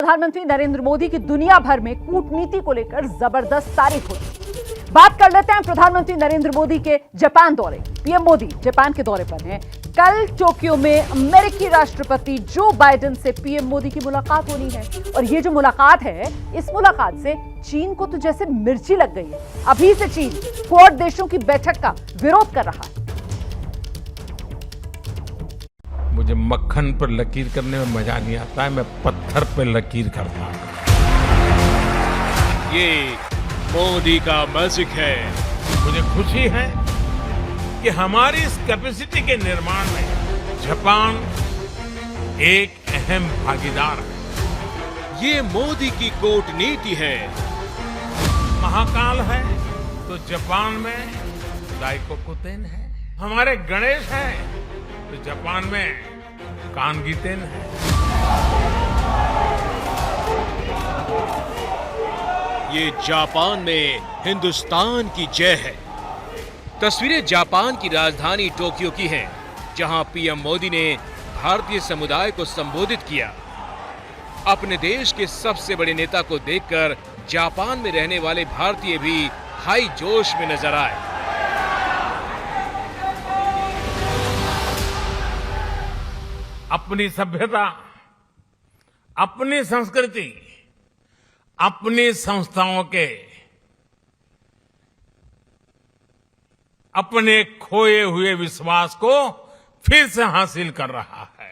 प्रधानमंत्री नरेंद्र मोदी की दुनिया भर में कूटनीति को लेकर जबरदस्त तारीफ हुई। बात कर लेते हैं प्रधानमंत्री नरेंद्र मोदी के जापान दौरे। पीएम मोदी जापान के दौरे पर हैं। कल टोक्यो में अमेरिकी राष्ट्रपति जो बाइडेन से पीएम मोदी की मुलाकात होनी है और ये जो मुलाकात है, इस मुलाकात से चीन को तो जैसे मिर्ची लग गई है। अभी से चीन क्वाड देशों की बैठक का विरोध कर रहा है। मुझे मक्खन पर लकीर करने में मजा नहीं आता है, मैं पत्थर पर लकीर करता हूं। ये मोदी का मैजिक है। मुझे खुशी है कि हमारी इस कैपेसिटी के निर्माण में जापान एक अहम भागीदार है। ये मोदी की कूटनीति है। महाकाल है तो जापान में दाइकोकुतेन है, हमारे गणेश है तो जापान में कानगीतेन है। ये जापान में हिंदुस्तान की जय है। तस्वीरें जापान की राजधानी टोक्यो की हैं, जहां पीएम मोदी ने भारतीय समुदाय को संबोधित किया। अपने देश के सबसे बड़े नेता को देखकर जापान में रहने वाले भारतीय भी हाई जोश में नजर आए। अपनी सभ्यता, अपनी संस्कृति, अपनी संस्थाओं के अपने खोए हुए विश्वास को फिर से हासिल कर रहा है।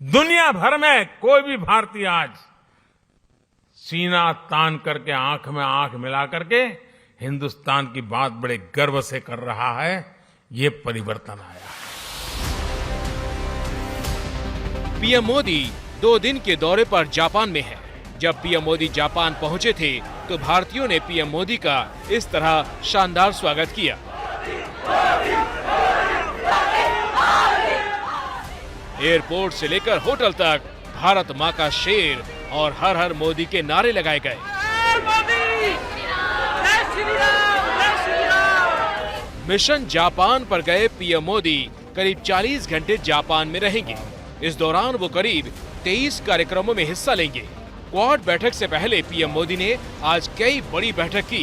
दुनिया भर में कोई भी भारतीय आज सीना तान करके आंख में आंख मिला करके हिंदुस्तान की बात बड़े गर्व से कर रहा है। ये परिवर्तन आया है। पीएम मोदी 2 दिन के दौरे पर जापान में हैं। जब पीएम मोदी जापान पहुंचे थे तो भारतीयों ने पीएम मोदी का इस तरह शानदार स्वागत किया। एयरपोर्ट से लेकर होटल तक भारत मां का शेर और हर हर मोदी के नारे लगाए गए। मिशन जापान पर गए पीएम मोदी करीब 40 घंटे जापान में रहेंगे। इस दौरान वो करीब 23 कार्यक्रमों में हिस्सा लेंगे। क्वाड बैठक से पहले पीएम मोदी ने आज कई बड़ी बैठक की।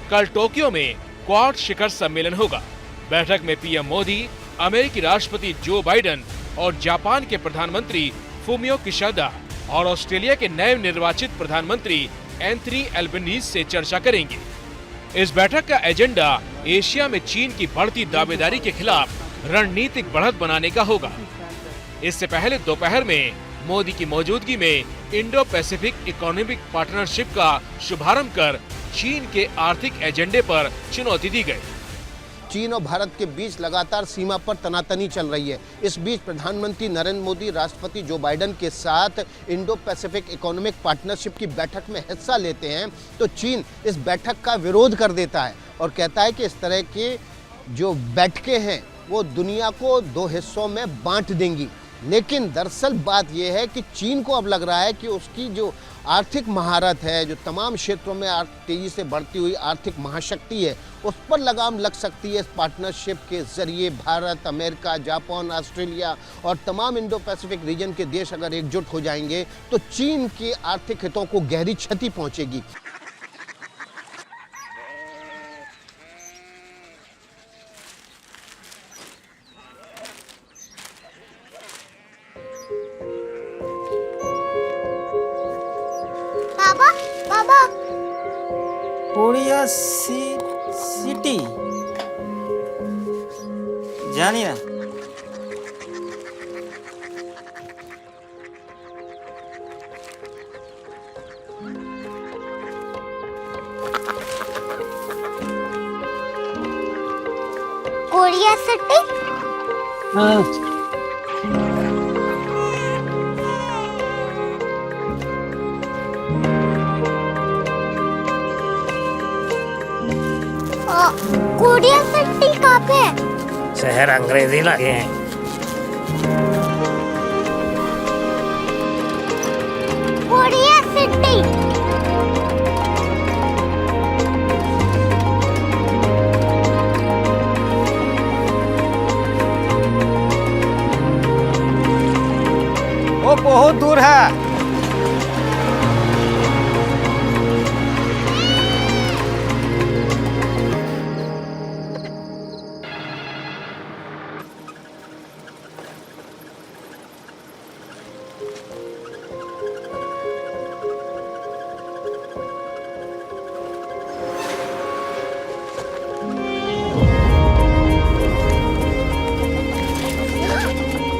कल टोक्यो में क्वाड शिखर सम्मेलन होगा। बैठक में पीएम मोदी, अमेरिकी राष्ट्रपति जो बाइडेन और जापान के प्रधानमंत्री फुमियो किशिदा और ऑस्ट्रेलिया के नए निर्वाचित प्रधानमंत्री एंथनी एल्बनीज से चर्चा करेंगे। इस बैठक का एजेंडा एशिया में चीन की बढ़ती दावेदारी के खिलाफ रणनीतिक बढ़त बनाने का होगा। इससे पहले दोपहर में मोदी की मौजूदगी में इंडो पैसिफिक इकोनॉमिक पार्टनरशिप का शुभारंभ कर चीन के आर्थिक एजेंडे पर चुनौती दी गई। चीन और भारत के बीच लगातार सीमा पर तनातनी चल रही है। इस बीच प्रधानमंत्री नरेंद्र मोदी राष्ट्रपति जो बाइडेन के साथ इंडो पैसिफिक इकोनॉमिक पार्टनरशिप की बैठक में हिस्सा लेते हैं तो चीन इस बैठक का विरोध कर देता है और कहता है कि इस तरह की जो बैठकें हैं वो दुनिया को 2 हिस्सों में बांट देंगी। लेकिन दरअसल बात यह है कि चीन को अब लग रहा है कि उसकी जो आर्थिक महारत है, जो तमाम क्षेत्रों में तेजी से बढ़ती हुई आर्थिक महाशक्ति है, उस पर लगाम लग सकती है। इस पार्टनरशिप के जरिए भारत, अमेरिका, जापान, ऑस्ट्रेलिया और तमाम इंडो पैसिफिक रीजन के देश अगर एकजुट हो जाएंगे तो चीन के आर्थिक हितों को गहरी क्षति पहुंचेगी। कोरिया सिटी জানি না। Korea city? हाँ। कोरिया सिटी कहाँ पे है? शहर अंग्रेजी लगे हैं। Korea city. वो बहुत दूर है।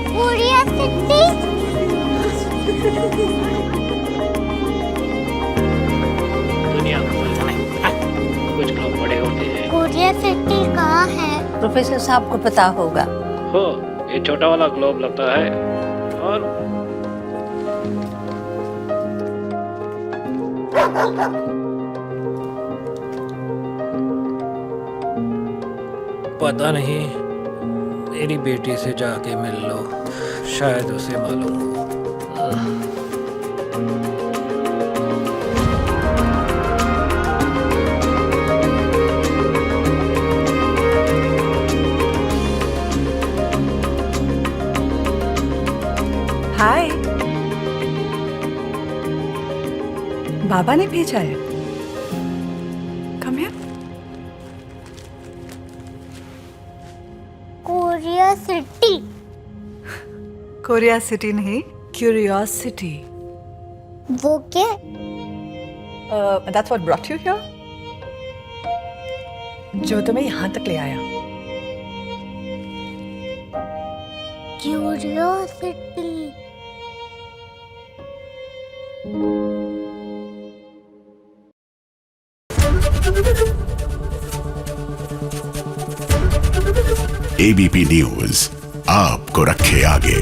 Korea city. दुनिया को कुछ लोग बड़े होते हैं। कोरिया सिटी कहाँ है? प्रोफेसर साहब को पता होगा। हो, ये छोटा वाला ग्लोब लगता है और पता नहीं, मेरी बेटी से जाके मिल लो, शायद उसे मालूम हो। हाय, बाबा ने भेजा है। Come here. Korea city. Korea city नहीं, क्यूरियोसिटी। वो क्या? That's what brought you here? जो तुम्हें यहाँ तक ले आया। क्यूरियोसिटी। एबीपी न्यूज आपको रखे आगे।